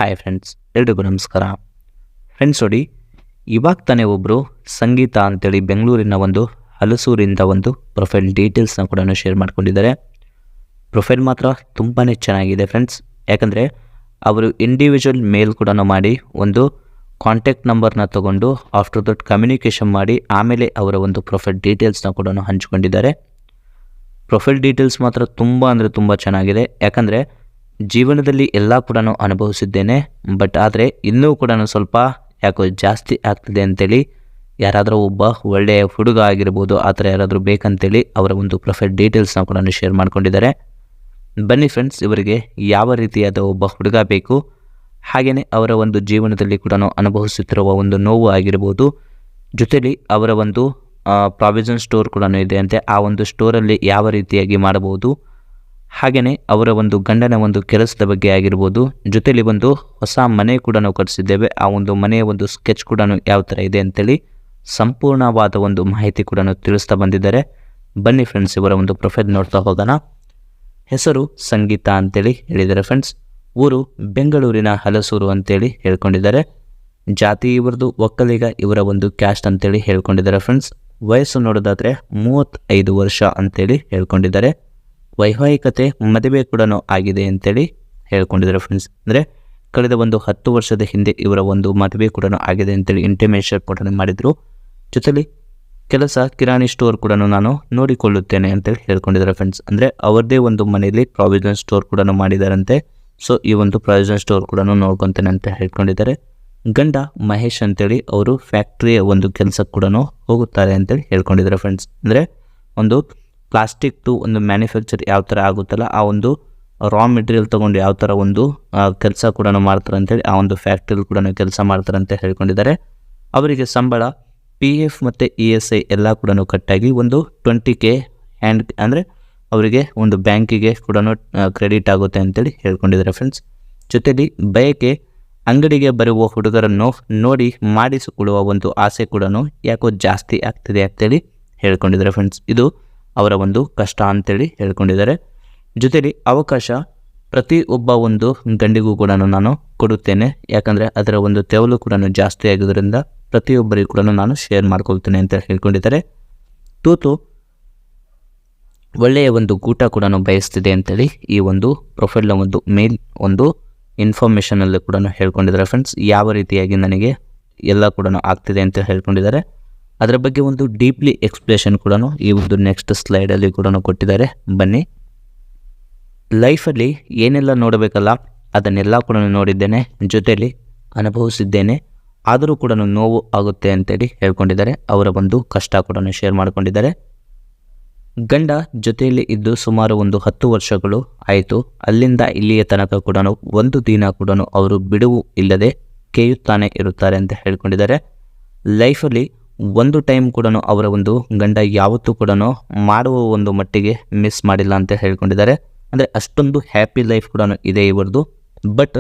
Hi friends, ಎಲ್ರಿಗೂ ನಮಸ್ಕಾರ. Friends ನೋಡಿ, ಇವಾಗ ತಾನೇ ಒಬ್ಬರು ಸಂಗೀತ ಅಂತೇಳಿ ಬೆಂಗಳೂರಿನ ಒಂದು ಹಲಸೂರಿಂದ ಒಂದು ಪ್ರೊಫೈಲ್ ಡೀಟೇಲ್ಸ್ನ ಕೂಡ ಶೇರ್ ಮಾಡ್ಕೊಂಡಿದ್ದಾರೆ. ಪ್ರೊಫೈಲ್ ಮಾತ್ರ ತುಂಬಾ ಚೆನ್ನಾಗಿದೆ ಫ್ರೆಂಡ್ಸ್. ಯಾಕಂದರೆ ಅವರು ಇಂಡಿವಿಜುವಲ್ ಮೇಲ್ ಕೂಡ ಮಾಡಿ ಒಂದು ಕಾಂಟ್ಯಾಕ್ಟ್ ನಂಬರ್ನ ತೊಗೊಂಡು ಆಫ್ಟರ್ ದಟ್ ಕಮ್ಯುನಿಕೇಷನ್ ಮಾಡಿ ಆಮೇಲೆ ಅವರ ಒಂದು ಪ್ರೊಫೈಲ್ ಡೀಟೇಲ್ಸ್ನ ಕೂಡ ಹಂಚ್ಕೊಂಡಿದ್ದಾರೆ. ಪ್ರೊಫೈಲ್ ಡೀಟೇಲ್ಸ್ ಮಾತ್ರ ತುಂಬ ಅಂದರೆ ತುಂಬ ಚೆನ್ನಾಗಿದೆ. ಯಾಕಂದರೆ ಜೀವನದಲ್ಲಿ ಎಲ್ಲ ಕೂಡ ಅನುಭವಿಸಿದ್ದೇನೆ, ಬಟ್ ಆದರೆ ಇನ್ನೂ ಕೂಡ ಸ್ವಲ್ಪ ಯಾಕೋ ಜಾಸ್ತಿ ಆಗ್ತಿದೆ ಅಂತೇಳಿ ಯಾರಾದರೂ ಒಬ್ಬ ಒಳ್ಳೆಯ ಹುಡುಗ ಆಗಿರ್ಬೋದು, ಆ ಥರ ಯಾರಾದರೂ ಬೇಕಂತೇಳಿ ಅವರ ಒಂದು ಪ್ರೊಫೈಲ್ ಡೀಟೇಲ್ಸ್ನ ಕೂಡ ಶೇರ್ ಮಾಡ್ಕೊಂಡಿದ್ದಾರೆ. ಬನ್ನಿ ಫ್ರೆಂಡ್ಸ್, ಇವರಿಗೆ ಯಾವ ರೀತಿಯಾದ ಒಬ್ಬ ಹುಡುಗ ಬೇಕು, ಹಾಗೆಯೇ ಅವರ ಒಂದು ಜೀವನದಲ್ಲಿ ಕೂಡ ಅನುಭವಿಸುತ್ತಿರುವ ಒಂದು ನೋವು ಆಗಿರ್ಬೋದು, ಜೊತೆಲಿ ಅವರ ಒಂದು ಪ್ರಾವಿಷನ್ ಸ್ಟೋರ್ ಕೂಡ ಇದೆ ಅಂತೆ. ಆ ಒಂದು ಸ್ಟೋರಲ್ಲಿ ಯಾವ ರೀತಿಯಾಗಿ ಮಾಡಬಹುದು, ಹಾಗೆಯೇ ಅವರ ಒಂದು ಗಂಡನ ಒಂದು ಕೆಲಸದ ಬಗ್ಗೆ ಆಗಿರ್ಬೋದು, ಜೊತೆಲಿ ಒಂದು ಹೊಸ ಮನೆ ಕೂಡ ಕಟ್ಟಿಸಿದ್ದೇವೆ, ಆ ಒಂದು ಮನೆಯ ಒಂದು ಸ್ಕೆಚ್ ಕೂಡ ಯಾವ ಥರ ಇದೆ ಅಂತೇಳಿ ಸಂಪೂರ್ಣವಾದ ಒಂದು ಮಾಹಿತಿ ಕೂಡ ತಿಳಿಸ್ತಾ ಬಂದಿದ್ದಾರೆ. ಬನ್ನಿ ಫ್ರೆಂಡ್ಸ್, ಇವರ ಒಂದು ಪ್ರೊಫೈಲ್ ನೋಡ್ತಾ ಹೋಗೋಣ. ಹೆಸರು ಸಂಗೀತ ಅಂತೇಳಿ ಹೇಳಿದ್ದಾರೆ ಫ್ರೆಂಡ್ಸ್. ಊರು ಬೆಂಗಳೂರಿನ ಹಲಸೂರು ಅಂತೇಳಿ ಹೇಳ್ಕೊಂಡಿದ್ದಾರೆ. ಜಾತಿ ಇವರದು ಒಕ್ಕಲಿಗ, ಇವರ ಒಂದು ಕ್ಯಾಸ್ಟ್ ಅಂತೇಳಿ ಹೇಳ್ಕೊಂಡಿದ್ದಾರೆ ಫ್ರೆಂಡ್ಸ್. ವಯಸ್ಸು ನೋಡೋದಾದರೆ 35 ವರ್ಷ ಅಂತೇಳಿ ಹೇಳ್ಕೊಂಡಿದ್ದಾರೆ. ವೈವಾಹಿಕತೆ ಮದುವೆ ಕೂಡ ಆಗಿದೆ ಅಂತೇಳಿ ಹೇಳ್ಕೊಂಡಿದ್ದಾರೆ ಫ್ರೆಂಡ್ಸ್. ಅಂದರೆ ಕಳೆದ ಒಂದು 10 ವರ್ಷದ ಹಿಂದೆ ಇವರ ಒಂದು ಮದುವೆ ಕೂಡ ಆಗಿದೆ ಅಂತೇಳಿ ಇಂಟಿಮೇಷನ್ ಕೂಡ ಮಾಡಿದರು. ಜೊತೆಲಿ ಕೆಲಸ ಕಿರಾಣಿ ಸ್ಟೋರ್ ಕೂಡ ನಾನು ನೋಡಿಕೊಳ್ಳುತ್ತೇನೆ ಅಂತೇಳಿ ಹೇಳ್ಕೊಂಡಿದ್ದಾರೆ ಫ್ರೆಂಡ್ಸ್. ಅಂದರೆ ಅವರದೇ ಒಂದು ಮನೆಯಲ್ಲಿ ಪ್ರಾವಿಷನ್ ಸ್ಟೋರ್ ಕೂಡ ಮಾಡಿದಾರಂತೆ. ಸೊ ಈ ಒಂದು ಪ್ರಾವಿಷನ್ ಸ್ಟೋರ್ ಕೂಡ ನೋಡ್ಕೊತೇನೆ ಅಂತ ಹೇಳ್ಕೊಂಡಿದ್ದಾರೆ. ಗಂಡ ಮಹೇಶ್ ಅಂತೇಳಿ ಅವರು ಫ್ಯಾಕ್ಟ್ರಿಯ ಒಂದು ಕೆಲಸಕ್ಕೆ ಕೂಡ ಹೋಗುತ್ತಾರೆ ಅಂತೇಳಿ ಹೇಳ್ಕೊಂಡಿದ್ದಾರೆ ಫ್ರೆಂಡ್ಸ್. ಅಂದರೆ ಒಂದು ಪ್ಲಾಸ್ಟಿಕ್ದು ಒಂದು ಮ್ಯಾನುಫ್ಯಾಕ್ಚರ್ ಯಾವ ಥರ ಆಗುತ್ತಲ್ಲ, ಆ ಒಂದು ರಾ ಮೆಟೀರಿಯಲ್ ತೊಗೊಂಡು ಯಾವ ಥರ ಒಂದು ಕೆಲಸ ಕೂಡ ಮಾಡ್ತಾರೆ ಅಂತೇಳಿ ಆ ಒಂದು ಫ್ಯಾಕ್ಟ್ರಿಯಲ್ಲಿ ಕೂಡ ಕೆಲಸ ಮಾಡ್ತಾರೆ ಅಂತ ಹೇಳ್ಕೊಂಡಿದ್ದಾರೆ. ಅವರಿಗೆ ಸಂಬಳ PF ಮತ್ತು ESI ಎಲ್ಲ ಕೂಡ ಕಟ್ಟಾಗಿ ಒಂದು 20K ಹ್ಯಾಂಡ್ ಅಂದರೆ ಅವರಿಗೆ ಒಂದು ಬ್ಯಾಂಕಿಗೆ ಕೂಡ ಕ್ರೆಡಿಟ್ ಆಗುತ್ತೆ ಅಂತೇಳಿ ಹೇಳ್ಕೊಂಡಿದ್ದಾರೆ ಫ್ರೆಂಡ್ಸ್. ಜೊತೆಲಿ ಬಯಕೆ ಅಂಗಡಿಗೆ ಬರುವ ಹುಡುಗರನ್ನು ನೋಡಿ ಮಾಡಿಸಿಕೊಳ್ಳುವ ಒಂದು ಆಸೆ ಕೂಡ ಯಾಕೋ ಜಾಸ್ತಿ ಆಗ್ತಿದೆ ಅಂತೇಳಿ ಹೇಳ್ಕೊಂಡಿದ್ದಾರೆ ಫ್ರೆಂಡ್ಸ್. ಇದು ಅವರ ಒಂದು ಕಷ್ಟ ಅಂತೇಳಿ ಹೇಳ್ಕೊಂಡಿದ್ದಾರೆ. ಜೊತೆಲಿ ಅವಕಾಶ ಪ್ರತಿ ಒಬ್ಬ ಒಂದು ಗಂಡಿಗೂ ಕೂಡ ನಾನು ಕೊಡುತ್ತೇನೆ, ಯಾಕಂದರೆ ಅದರ ಒಂದು ತೆವಲು ಕೂಡ ಜಾಸ್ತಿ ಆಗೋದ್ರಿಂದ ಪ್ರತಿಯೊಬ್ಬರಿಗೂ ಕೂಡ ನಾನು ಶೇರ್ ಮಾಡ್ಕೊಳ್ತೇನೆ ಅಂತ ಹೇಳ್ಕೊಂಡಿದ್ದಾರೆ. ತೂತು ಒಳ್ಳೆಯ ಒಂದು ಊಟ ಕೂಡ ಬಯಸ್ತಿದೆ ಅಂತೇಳಿ ಈ ಒಂದು ಪ್ರೊಫೈಲ್ನ ಒಂದು ಮೇಲ್ ಒಂದು ಇನ್ಫಾರ್ಮೇಷನಲ್ಲಿ ಕೂಡ ಹೇಳ್ಕೊಂಡಿದ್ದಾರೆ ಫ್ರೆಂಡ್ಸ್. ಯಾವ ರೀತಿಯಾಗಿ ನನಗೆ ಎಲ್ಲ ಕೂಡ ಆಗ್ತಿದೆ ಅಂತ ಹೇಳ್ಕೊಂಡಿದ್ದಾರೆ. ಅದರ ಬಗ್ಗೆ ಒಂದು ಡೀಪ್ಲಿ ಎಕ್ಸ್ಪ್ಲೇಷನ್ ಕೂಡ ಈ ಒಂದು ನೆಕ್ಸ್ಟ್ ಸ್ಲೈಡಲ್ಲಿ ಕೂಡ ಕೊಟ್ಟಿದ್ದಾರೆ. ಬನ್ನಿ. ಲೈಫಲ್ಲಿ ಏನೆಲ್ಲ ನೋಡಬೇಕಲ್ಲ ಅದನ್ನೆಲ್ಲ ಕೂಡ ನೋಡಿದ್ದೇನೆ, ಜೊತೆಯಲ್ಲಿ ಅನುಭವಿಸಿದ್ದೇನೆ, ಆದರೂ ಕೂಡ ನೋವು ಆಗುತ್ತೆ ಅಂತೇಳಿ ಹೇಳ್ಕೊಂಡಿದ್ದಾರೆ. ಅವರ ಒಂದು ಕಷ್ಟ ಕೂಡ ಶೇರ್ ಮಾಡಿಕೊಂಡಿದ್ದಾರೆ. ಗಂಡ ಜೊತೆಯಲ್ಲಿ ಇದ್ದು ಸುಮಾರು ಒಂದು 10 ವರ್ಷಗಳು ಆಯಿತು. ಅಲ್ಲಿಂದ ಇಲ್ಲಿಯ ತನಕ ಕೂಡ ಒಂದು ದಿನ ಕೂಡ ಅವರು ಬಿಡುವು ಇಲ್ಲದೆ ಕೇಯುತ್ತಾನೆ ಇರುತ್ತಾರೆ ಅಂತ ಹೇಳ್ಕೊಂಡಿದ್ದಾರೆ. ಲೈಫಲ್ಲಿ ಒಂದು ಟೈಮ್ ಕೂಡ ಅವರ ಒಂದು ಗಂಡ ಯಾವತ್ತೂ ಕೂಡ ಮಾಡುವ ಒಂದು ಮಟ್ಟಿಗೆ ಮಿಸ್ ಮಾಡಿಲ್ಲ ಅಂತ ಹೇಳ್ಕೊಂಡಿದ್ದಾರೆ. ಅಂದರೆ ಅಷ್ಟೊಂದು ಹ್ಯಾಪಿ ಲೈಫ್ ಕೂಡ ಇದೆ ಇವರದು. ಬಟ್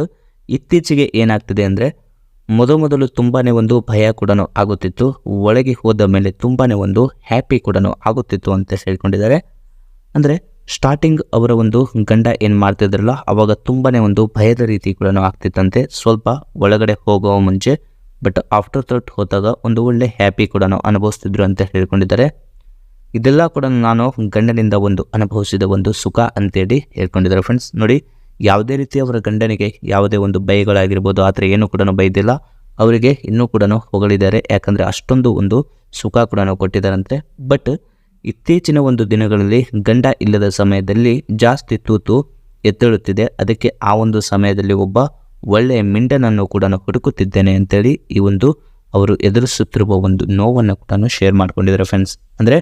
ಇತ್ತೀಚೆಗೆ ಏನಾಗ್ತಿದೆ ಅಂದರೆ ಮೊದಲು ತುಂಬಾ ಒಂದು ಭಯ ಕೂಡ ಆಗುತ್ತಿತ್ತು, ಒಳಗೆ ಹೋದ ಮೇಲೆ ತುಂಬಾ ಒಂದು ಹ್ಯಾಪಿ ಕೂಡ ಆಗುತ್ತಿತ್ತು ಅಂತ ಹೇಳ್ಕೊಂಡಿದ್ದಾರೆ. ಅಂದರೆ ಸ್ಟಾರ್ಟಿಂಗ್ ಅವರ ಒಂದು ಗಂಡ ಏನು ಮಾಡ್ತಿದ್ರಲ್ಲ ಅವಾಗ ತುಂಬಾ ಒಂದು ಭಯದ ರೀತಿ ಕೂಡ ಆಗ್ತಿತ್ತಂತೆ ಸ್ವಲ್ಪ ಒಳಗಡೆ ಹೋಗುವ ಮುಂಚೆ. ಬಟ್ ಆಫ್ಟರ್ ಥಾಟ್ ಹೋದಾಗ ಒಂದು ಒಳ್ಳೆ ಹ್ಯಾಪಿ ಕೂಡ ಅನುಭವಿಸ್ತಿದ್ರು ಅಂತ ಹೇಳ್ಕೊಂಡಿದ್ದಾರೆ. ಇದೆಲ್ಲ ಕೂಡ ನಾನು ಗಂಡನಿಂದ ಒಂದು ಅನುಭವಿಸಿದ ಒಂದು ಸುಖ ಅಂತೇಳಿ ಹೇಳ್ಕೊಂಡಿದ್ದಾರೆ ಫ್ರೆಂಡ್ಸ್. ನೋಡಿ, ಯಾವುದೇ ರೀತಿ ಅವರ ಗಂಡನಿಗೆ ಯಾವುದೇ ಒಂದು ಭಯಗಳಾಗಿರ್ಬೋದು ಆ ಥರ ಏನೂ ಕೂಡ ಬೈದಿಲ್ಲ. ಅವರಿಗೆ ಇನ್ನೂ ಕೂಡ ಹೊಗಳಿದ್ದಾರೆ, ಯಾಕಂದರೆ ಅಷ್ಟೊಂದು ಒಂದು ಸುಖ ಕೂಡ ಕೊಟ್ಟಿದ್ದಾರಂತೆ. ಬಟ್ ಇತ್ತೀಚಿನ ಒಂದು ದಿನಗಳಲ್ಲಿ ಗಂಡ ಇಲ್ಲದ ಸಮಯದಲ್ಲಿ ಜಾಸ್ತಿ ತೂತು ಎದ್ದೇಳುತ್ತಿದೆ. ಅದಕ್ಕೆ ಆ ಒಂದು ಸಮಯದಲ್ಲಿ ಒಬ್ಬ ಒಳ್ಳೆಯ ಮಿಂಡನನ್ನು ಕೂಡ ಹುಡುಕುತ್ತಿದ್ದೇನೆ ಅಂತೇಳಿ ಈ ಒಂದು ಅವರು ಎದುರಿಸುತ್ತಿರುವ ಒಂದು ನೋವನ್ನು ಕೂಡ ಶೇರ್ ಮಾಡ್ಕೊಂಡಿದ್ದಾರೆ ಫ್ರೆಂಡ್ಸ್. ಅಂದರೆ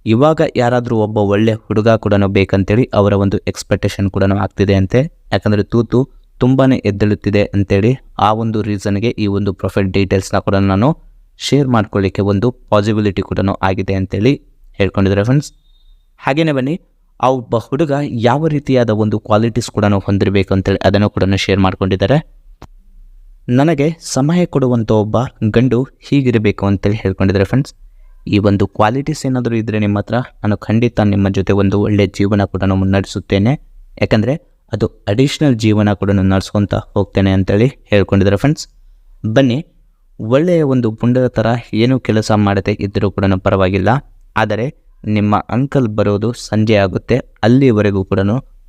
ಇವಾಗ ಯಾರಾದರೂ ಒಬ್ಬ ಒಳ್ಳೆ ಹುಡುಗ ಕೂಡ ಬೇಕಂತೇಳಿ ಅವರ ಒಂದು ಎಕ್ಸ್ಪೆಕ್ಟೇಷನ್ ಕೂಡ ಆಗ್ತಿದೆ ಅಂತೆ. ಯಾಕಂದರೆ ತೂತು ತುಂಬಾ ಎದ್ದೇಳುತ್ತಿದೆ ಅಂತೇಳಿ ಆ ಒಂದು ರೀಸನ್ಗೆ ಈ ಒಂದು ಪ್ರೊಫೈಲ್ ಡೀಟೇಲ್ಸ್ನ ಕೂಡ ನಾನು ಶೇರ್ ಮಾಡ್ಕೊಳ್ಳಿಕ್ಕೆ ಒಂದು ಪಾಸಿಬಿಲಿಟಿ ಕೂಡ ಆಗಿದೆ ಅಂತೇಳಿ ಹೇಳ್ಕೊಂಡಿದ್ದಾರೆ ಫ್ರೆಂಡ್ಸ್. ಹಾಗೆಯೇ ಬನ್ನಿ, ಆ ಒಬ್ಬ ಹುಡುಗ ಯಾವ ರೀತಿಯಾದ ಒಂದು ಕ್ವಾಲಿಟೀಸ್ ಕೂಡ ಹೊಂದಿರಬೇಕು ಅಂತೇಳಿ ಅದನ್ನು ಕೂಡ ಶೇರ್ ಮಾಡ್ಕೊಂಡಿದ್ದಾರೆ. ನನಗೆ ಸಮಯ ಕೊಡುವಂಥ ಒಬ್ಬ ಗಂಡು ಹೀಗಿರಬೇಕು ಅಂತೇಳಿ ಹೇಳ್ಕೊಂಡಿದ್ದಾರೆ ಫ್ರೆಂಡ್ಸ್. ಈ ಒಂದು ಕ್ವಾಲಿಟೀಸ್ ಏನಾದರೂ ಇದ್ದರೆ ನಿಮ್ಮ ಹತ್ರ, ನಾನು ಖಂಡಿತ ನಿಮ್ಮ ಜೊತೆ ಒಂದು ಒಳ್ಳೆಯ ಜೀವನ ಕೂಡ ಮುನ್ನಡೆಸುತ್ತೇನೆ. ಯಾಕಂದರೆ ಅದು ಅಡಿಷ್ನಲ್ ಜೀವನ ಕೂಡ ನಡೆಸ್ಕೊತ ಹೋಗ್ತೇನೆ ಅಂತೇಳಿ ಹೇಳ್ಕೊಂಡಿದ್ದಾರೆ ಫ್ರೆಂಡ್ಸ್. ಬನ್ನಿ, ಒಳ್ಳೆಯ ಒಂದು ಪುಂಡದ ಥರ ಏನೂ ಕೆಲಸ ಮಾಡದೆ ಇದ್ದರೂ ಕೂಡ ಪರವಾಗಿಲ್ಲ, ಆದರೆ ನಿಮ್ಮ ಅಂಕಲ್ ಬರೋದು ಸಂಜೆ ಆಗುತ್ತೆ, ಅಲ್ಲಿವರೆಗೂ ಕೂಡ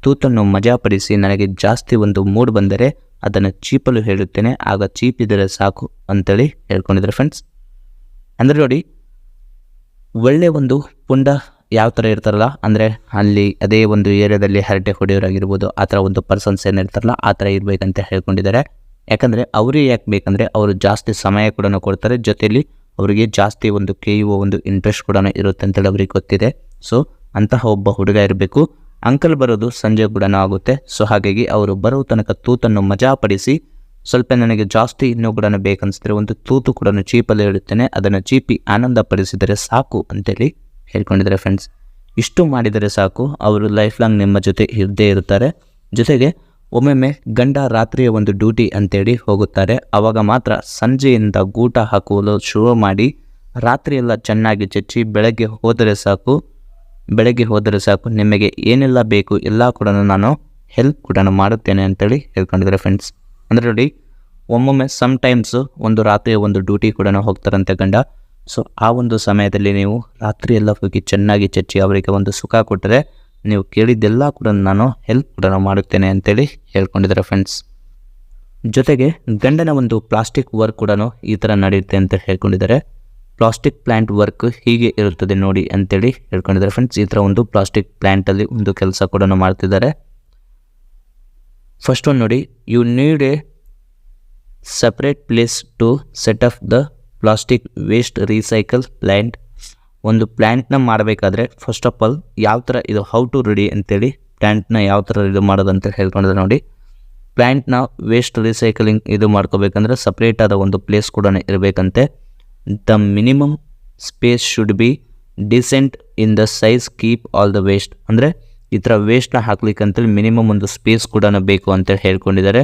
ತೂತನ್ನು ಮಜಾಪಡಿಸಿ ನನಗೆ ಜಾಸ್ತಿ ಒಂದು ಮೂಡ್ ಬಂದರೆ ಅದನ್ನು ಚೀಪಲು ಹೇಳುತ್ತೇನೆ, ಆಗ ಚೀಪಿದರೆ ಸಾಕು ಅಂತೇಳಿ ಹೇಳ್ಕೊಂಡಿದ್ದಾರೆ ಫ್ರೆಂಡ್ಸ್. ಅಂದರೆ ನೋಡಿ, ಒಳ್ಳೆಯ ಒಂದು ಪುಂಡ ಯಾವ ಥರ ಇರ್ತಾರಲ್ಲ, ಅಂದರೆ ಅಲ್ಲಿ ಅದೇ ಒಂದು ಏರಿಯಾದಲ್ಲಿ ಹರಟೆ ಹೊಡೆಯೋರಾಗಿರ್ಬೋದು, ಆ ಥರ ಒಂದು ಪರ್ಸನ್ಸ್ ಏನಿರ್ತಾರಲ್ಲ ಆ ಥರ ಇರಬೇಕಂತ ಹೇಳ್ಕೊಂಡಿದ್ದಾರೆ. ಯಾಕಂದರೆ ಅವರೇ ಯಾಕೆ ಬೇಕಂದರೆ ಅವರು ಜಾಸ್ತಿ ಸಮಯ ಕೂಡ ಕೊಡ್ತಾರೆ, ಜೊತೆಯಲ್ಲಿ ಅವರಿಗೆ ಜಾಸ್ತಿ ಒಂದು ಕೇಯುವ ಒಂದು ಇಂಟ್ರೆಸ್ಟ್ ಕೂಡ ಇರುತ್ತೆ ಅಂತೇಳಿ ಅವ್ರಿಗೆ ಗೊತ್ತಿದೆ. ಸೊ ಅಂತಹ ಒಬ್ಬ ಹುಡುಗ ಇರಬೇಕು. ಅಂಕಲ್ ಬರೋದು ಸಂಜೆ ಕೂಡ ಆಗುತ್ತೆ. ಸೊ ಹಾಗಾಗಿ ಅವರು ಬರೋ ತನಕ ತೂತನ್ನು ಮಜಾಪಡಿಸಿ, ಸ್ವಲ್ಪ ನನಗೆ ಜಾಸ್ತಿ ಇನ್ನೂ ಕೂಡ ಬೇಕನ್ನಿಸಿದ್ರೆ ಒಂದು ತೂತು ಕೂಡ ಚೀಪಲ್ಲಿ ಇಡುತ್ತೇನೆ, ಅದನ್ನು ಚೀಪಿ ಆನಂದ ಪಡಿಸಿದರೆ ಸಾಕು ಅಂತೇಳಿ ಹೇಳ್ಕೊಂಡಿದ್ದಾರೆ ಫ್ರೆಂಡ್ಸ್. ಇಷ್ಟು ಮಾಡಿದರೆ ಸಾಕು, ಅವರು ಲೈಫ್ ಲಾಂಗ್ ನಿಮ್ಮ ಜೊತೆ ಇದ್ದೇ ಇರ್ತಾರೆ. ಜೊತೆಗೆ ಒಮ್ಮೊಮ್ಮೆ ಗಂಡ ರಾತ್ರಿಯ ಒಂದು ಡ್ಯೂಟಿ ಅಂತೇಳಿ ಹೋಗುತ್ತಾರೆ, ಆವಾಗ ಮಾತ್ರ ಸಂಜೆಯಿಂದ ಗೂಟ ಹಾಕುವುದು ಶುರು ಮಾಡಿ ರಾತ್ರಿಯೆಲ್ಲ ಚೆನ್ನಾಗಿ ಚಚ್ಚಿ ಬೆಳಗ್ಗೆ ಹೋದರೆ ಸಾಕು ನಿಮಗೆ ಏನೆಲ್ಲ ಬೇಕು ಎಲ್ಲ ಕೂಡ ನಾನು ಹೆಲ್ಪ್ ಕೂಡ ಮಾಡುತ್ತೇನೆ ಅಂತೇಳಿ ಹೇಳ್ಕೊಂಡಿದ್ದಾರೆ ಫ್ರೆಂಡ್ಸ್. ಅಂದರೆ ನೋಡಿ, ಒಮ್ಮೊಮ್ಮೆ ಸಮ್ಟೈಮ್ಸು ಒಂದು ರಾತ್ರಿಯ ಒಂದು ಡ್ಯೂಟಿ ಕೂಡ ಹೋಗ್ತಾರಂತೆ ಗಂಡ. ಸೊ ಆ ಒಂದು ಸಮಯದಲ್ಲಿ ನೀವು ರಾತ್ರಿ ಎಲ್ಲ ಹೋಗಿ ಚೆನ್ನಾಗಿ ಚಚ್ಚಿ ಅವರಿಗೆ ಒಂದು ಸುಖ ಕೊಟ್ಟರೆ ನೀವು ಕೇಳಿದ್ದೆಲ್ಲ ಕೂಡ ನಾನು ಹೆಲ್ಪ್ ಕೂಡ ಮಾಡುತ್ತೇನೆ ಅಂತೇಳಿ ಹೇಳ್ಕೊಂಡಿದ್ದಾರೆ ಫ್ರೆಂಡ್ಸ್. ಜೊತೆಗೆ ಗಂಡನ ಒಂದು ಪ್ಲಾಸ್ಟಿಕ್ ವರ್ಕ್ ಕೂಡ ಈ ಥರ ನಡೆಯುತ್ತೆ ಅಂತ ಹೇಳ್ಕೊಂಡಿದ್ದಾರೆ. ಪ್ಲಾಸ್ಟಿಕ್ ಪ್ಲ್ಯಾಂಟ್ ವರ್ಕ್ ಹೀಗೆ ಇರುತ್ತದೆ ನೋಡಿ ಅಂತೇಳಿ ಹೇಳ್ಕೊಂಡಿದ್ದಾರೆ ಫ್ರೆಂಡ್ಸ್. ಈ ಥರ ಒಂದು ಪ್ಲಾಸ್ಟಿಕ್ ಪ್ಲ್ಯಾಂಟಲ್ಲಿ ಒಂದು ಕೆಲಸ ಕೂಡ ಮಾಡ್ತಿದ್ದಾರೆ. ಫಸ್ಟ್ ಒಂದು ನೋಡಿ, you need a separate place to set up the plastic waste recycle plant. ಒಂದು ಪ್ಲ್ಯಾಂಟ್ನ ಮಾಡಬೇಕಾದ್ರೆ ಫಸ್ಟ್ ಆಫ್ ಆಲ್ ಯಾವ ಥರ ಇದು ಹೌ ಟು ರೆಡಿ ಅಂತೇಳಿ ಪ್ಲ್ಯಾಂಟ್ನ ಯಾವ ಥರ ಇದು ಮಾಡೋದು ಅಂತ ಹೇಳ್ಕೊಂಡಿದ್ದಾರೆ ನೋಡಿ. ಪ್ಲ್ಯಾಂಟ್ನ ವೇಸ್ಟ್ ರೀಸೈಕಲಿಂಗ್ ಇದು ಮಾಡ್ಕೋಬೇಕಂದ್ರೆ ಸಪ್ರೇಟ್ ಆದ ಒಂದು ಪ್ಲೇಸ್ ಕೂಡ ಇರಬೇಕಂತೆ. The minimum space should be decent in the size keep all the waste. ಅಂದರೆ ಈ ಥರ ವೇಸ್ಟ್ನ ಹಾಕ್ಲಿಕ್ಕೆ ಅಂತೇಳಿ ಮಿನಿಮಮ್ ಒಂದು ಸ್ಪೇಸ್ ಕೂಡ ಬೇಕು ಅಂತೇಳಿ ಹೇಳ್ಕೊಂಡಿದ್ದಾರೆ.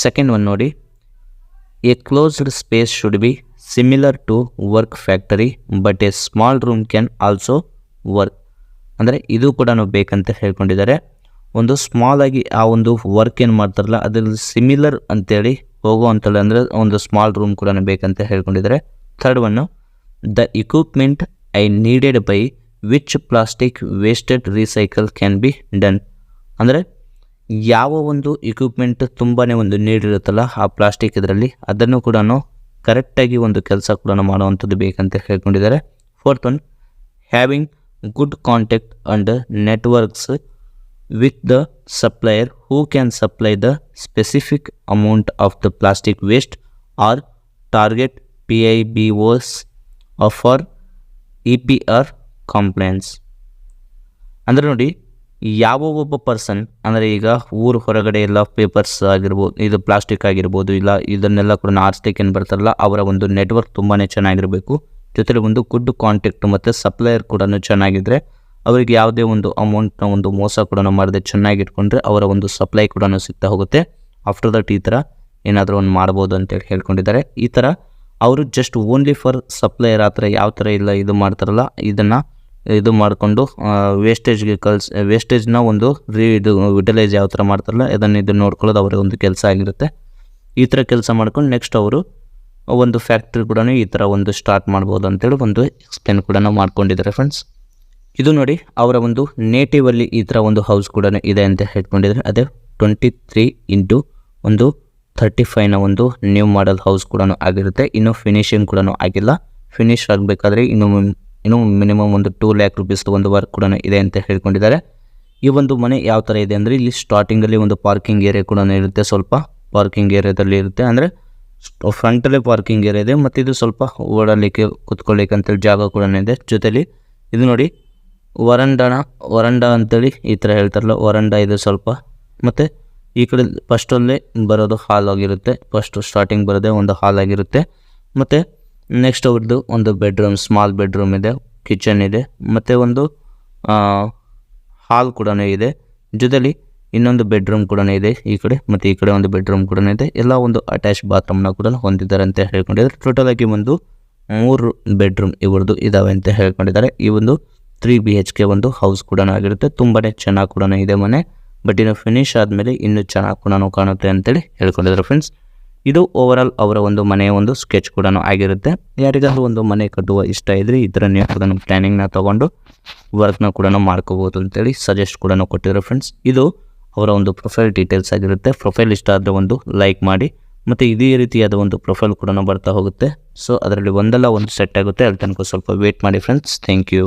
ಸೆಕೆಂಡ್ ಒನ್ ನೋಡಿ, a closed space should be similar to work factory but a small room can also work. ಅಂದರೆ ಇದು ಕೂಡ ಬೇಕಂತ ಹೇಳ್ಕೊಂಡಿದ್ದಾರೆ. ಒಂದು ಸ್ಮಾಲ್ ಆಗಿ ಆ ಒಂದು ವರ್ಕ್ ಏನು ಮಾಡ್ತಾರಲ್ಲ ಅದರಲ್ಲಿ ಸಿಮಿಲರ್ ಅಂತೇಳಿ ಹೋಗೋ ಅಂತೇಳಿ ಅಂದರೆ ಒಂದು ಸ್ಮಾಲ್ ರೂಮ್ ಕೂಡ ಬೇಕಂತ ಹೇಳ್ಕೊಂಡಿದ್ದಾರೆ. Third one, the equipment I needed by which plastic wasted recycle can be done. ಅಂದರೆ ಯಾವ ಒಂದು ಇಕ್ವಿಪ್ಮೆಂಟ್ ತುಂಬಾ ಒಂದು ನೀಡಿರುತ್ತಲ್ಲ ಆ ಪ್ಲಾಸ್ಟಿಕ್ ಇದರಲ್ಲಿ ಅದನ್ನು ಕೂಡ ಕರೆಕ್ಟಾಗಿ ಒಂದು ಕೆಲಸ ಕೂಡ ಮಾಡುವಂಥದ್ದು ಬೇಕಂತ ಹೇಳ್ಕೊಂಡಿದ್ದಾರೆ. Fourth one, having good contact and networks with the supplier who can supply the specific amount of the plastic waste or target PIBOs or for EPR compliance. ಅಂದರೆ ನೋಡಿ, ಯಾವ ಒಬ್ಬ ಪರ್ಸನ್ ಅಂದರೆ ಈಗ ಊರು ಹೊರಗಡೆ ಎಲ್ಲ ಪೇಪರ್ಸ್ ಆಗಿರ್ಬೋದು, ಇದು ಪ್ಲಾಸ್ಟಿಕ್ ಆಗಿರ್ಬೋದು, ಇಲ್ಲ ಇದನ್ನೆಲ್ಲ ಕೂಡ ಆರಿಸ್ಲಿಕ್ಕೆ ಏನು ಬರ್ತಾರಲ್ಲ ಅವರ ಒಂದು ನೆಟ್ವರ್ಕ್ ತುಂಬಾ ಚೆನ್ನಾಗಿರಬೇಕು. ಜೊತೆಲಿ ಒಂದು ಗುಡ್ ಕಾಂಟ್ಯಾಕ್ಟ್ ಮತ್ತು ಸಪ್ಲೈಯರ್ ಕೂಡ ಚೆನ್ನಾಗಿದ್ದರೆ ಅವರಿಗೆ ಯಾವುದೇ ಒಂದು ಅಮೌಂಟ್ನ ಒಂದು ಮೋಸ ಕೂಡ ಮಾಡದೆ ಚೆನ್ನಾಗಿಟ್ಕೊಂಡ್ರೆ ಅವರ ಒಂದು ಸಪ್ಲೈ ಕೂಡ ಸಿಗ್ತಾ ಹೋಗುತ್ತೆ. ಆಫ್ಟರ್ ದಟ್ ಈ ಥರ ಏನಾದರೂ ಒಂದು ಮಾಡ್ಬೋದು ಅಂತೇಳಿ ಹೇಳ್ಕೊಂಡಿದ್ದಾರೆ. ಈ ಥರ ಅವರು ಜಸ್ಟ್ ಓನ್ಲಿ ಫಾರ್ ಸಪ್ಲೈಯರ್ ಆ ಥರ ಯಾವ ಥರ ಇಲ್ಲ ಇದು ಮಾಡ್ತಾರಲ್ಲ ಇದನ್ನು ಇದು ಮಾಡಿಕೊಂಡು ವೇಸ್ಟೇಜ್ನ ಒಂದು ಇದು ಯುಟಿಲೈಸ್ ಯಾವ ಥರ ಮಾಡ್ತಾರಲ್ಲ ಇದು ನೋಡ್ಕೊಳ್ಳೋದು ಅವರ ಒಂದು ಕೆಲಸ ಆಗಿರುತ್ತೆ. ಈ ಥರ ಕೆಲಸ ಮಾಡ್ಕೊಂಡು ನೆಕ್ಸ್ಟ್ ಅವರು ಒಂದು ಫ್ಯಾಕ್ಟ್ರಿ ಕೂಡ ಈ ಥರ ಒಂದು ಸ್ಟಾರ್ಟ್ ಮಾಡ್ಬೋದು ಅಂತೇಳಿ ಒಂದು ಎಕ್ಸ್ಪ್ಲೇನ್ ಕೂಡ ಮಾಡ್ಕೊಂಡಿದ್ದಾರೆ ಫ್ರೆಂಡ್ಸ್. ಇದು ನೋಡಿ, ಅವರ ಒಂದು ನೇಟಿವಲ್ಲಿ ಈ ಥರ ಒಂದು ಹೌಸ್ ಕೂಡ ಇದೆ ಅಂತ ಹೇಳ್ಕೊಂಡಿದ್ದಾರೆ. ಅದೇ 23x35 ಒಂದು ನ್ಯೂ ಮಾಡೆಲ್ ಹೌಸ್ ಕೂಡ ಆಗಿರುತ್ತೆ. ಇನ್ನೂ ಫಿನಿಶಿಂಗ್ ಕೂಡ ಆಗಿಲ್ಲ. ಫಿನಿಶ್ ಆಗಬೇಕಾದ್ರೆ ಇನ್ನೂ ಮಿನಿಮಮ್ ಒಂದು 2 lakh rupees ಒಂದು ವರ್ಕ್ ಕೂಡ ಇದೆ ಅಂತ ಹೇಳ್ಕೊಂಡಿದ್ದಾರೆ. ಈ ಒಂದು ಮನೆ ಯಾವ ಥರ ಇದೆ ಅಂದರೆ ಇಲ್ಲಿ ಸ್ಟಾರ್ಟಿಂಗಲ್ಲಿ ಒಂದು ಪಾರ್ಕಿಂಗ್ ಏರಿಯಾ ಕೂಡ ಇರುತ್ತೆ. ಸ್ವಲ್ಪ ಪಾರ್ಕಿಂಗ್ ಏರಿಯಾದಲ್ಲಿ ಇರುತ್ತೆ, ಅಂದರೆ ಫ್ರಂಟಲ್ಲೇ ಪಾರ್ಕಿಂಗ್ ಏರಿಯಾ ಇದೆ ಮತ್ತು ಇದು ಸ್ವಲ್ಪ ಓಡಾಡಲಿಕ್ಕೆ ಕುತ್ಕೊಳ್ಳಿಕ್ಕೆ ಅಂತೇಳಿ ಜಾಗ ಕೂಡ ಇದೆ. ಜೊತೆಲಿ ಇದು ನೋಡಿ ವರಂಡ ಅಂತೇಳಿ ಈ ಥರ ಹೇಳ್ತಾರಲ್ಲ ವರಂಡ ಇದೆ ಸ್ವಲ್ಪ. ಮತ್ತು ಈ ಕಡೆ ಫಸ್ಟಲ್ಲೇ ಬರೋದು ಹಾಲ್ ಆಗಿರುತ್ತೆ. ಫಸ್ಟ್ ಸ್ಟಾರ್ಟಿಂಗ್ ಬರೋದೇ ಒಂದು ಹಾಲ್ ಆಗಿರುತ್ತೆ. ಮತ್ತು ನೆಕ್ಸ್ಟ್ ಅವ್ರದ್ದು ಒಂದು ಬೆಡ್ರೂಮ್, ಸ್ಮಾಲ್ ಬೆಡ್ರೂಮ್ ಇದೆ, ಕಿಚನ್ ಇದೆ, ಮತ್ತು ಒಂದು ಹಾಲ್ ಕೂಡ ಇದೆ. ಜೊತೆಲಿ ಇನ್ನೊಂದು ಬೆಡ್ರೂಮ್ ಕೂಡ ಇದೆ ಈ ಕಡೆ, ಮತ್ತು ಈ ಕಡೆ ಒಂದು ಬೆಡ್ರೂಮ್ ಕೂಡ ಇದೆ. ಎಲ್ಲ ಒಂದು ಅಟ್ಯಾಚ್ ಬಾತ್ರೂಮ್ನ ಕೂಡ ಹೊಂದಿದ್ದಾರೆ ಅಂತ ಹೇಳ್ಕೊಂಡಿದ್ದಾರೆ. ಟೋಟಲ್ ಆಗಿ ಒಂದು 3 ಬೆಡ್ರೂಮ್ ಇವ್ರದ್ದು ಇದ್ದಾವೆ ಅಂತ ಹೇಳ್ಕೊಂಡಿದ್ದಾರೆ. ಈ ಒಂದು 3 BHK ಒಂದು ಹೌಸ್ ಕೂಡ ಆಗಿರುತ್ತೆ. ತುಂಬಾ ಚೆನ್ನಾಗಿ ಕೂಡ ಇದೆ ಮನೆ. ಬಟ್ ಇನ್ನು ಫಿನಿಶ್ ಆದಮೇಲೆ ಇನ್ನೂ ಚೆನ್ನಾಗಿ ಕೂಡ ಕಾಣುತ್ತೆ ಅಂತೇಳಿ ಹೇಳ್ಕೊಂಡಿದ್ದಾರೆ ಫ್ರೆಂಡ್ಸ್. ಇದು ಓವರಾಲ್ ಅವರ ಒಂದು ಮನೆಯ ಒಂದು ಸ್ಕೆಚ್ ಕೂಡ ಆಗಿರುತ್ತೆ. ಯಾರಿಗಾದ್ರೂ ಒಂದು ಮನೆ ಕಟ್ಟುವ ಇಷ್ಟ ಇದ್ದರೆ ಈ ಥರ ನೀವು ಕೂಡ ಪ್ಲ್ಯಾನಿಂಗ್ನ ತೊಗೊಂಡು ವರ್ಕ್ನ ಕೂಡ ಮಾಡ್ಕೋಬೋದು ಅಂತೇಳಿ ಸಜೆಸ್ಟ್ ಕೂಡ ಕೊಟ್ಟಿದ್ದಾರೆ ಫ್ರೆಂಡ್ಸ್. ಇದು ಅವರ ಒಂದು ಪ್ರೊಫೈಲ್ ಡೀಟೇಲ್ಸ್ ಆಗಿರುತ್ತೆ. ಪ್ರೊಫೈಲ್ ಇಷ್ಟ ಆದರೆ ಒಂದು ಲೈಕ್ ಮಾಡಿ, ಮತ್ತು ಇದೇ ರೀತಿಯಾದ ಒಂದು ಪ್ರೊಫೈಲ್ ಕೂಡ ಬರ್ತಾ ಹೋಗುತ್ತೆ. ಸೊ ಅದರಲ್ಲಿ ಒಂದಲ್ಲ ಒಂದು ಸೆಟ್ ಆಗುತ್ತೆ. ಅಲ್ಲಿ ತನಕ ಸ್ವಲ್ಪ ವೇಟ್ ಮಾಡಿ ಫ್ರೆಂಡ್ಸ್. Thank you.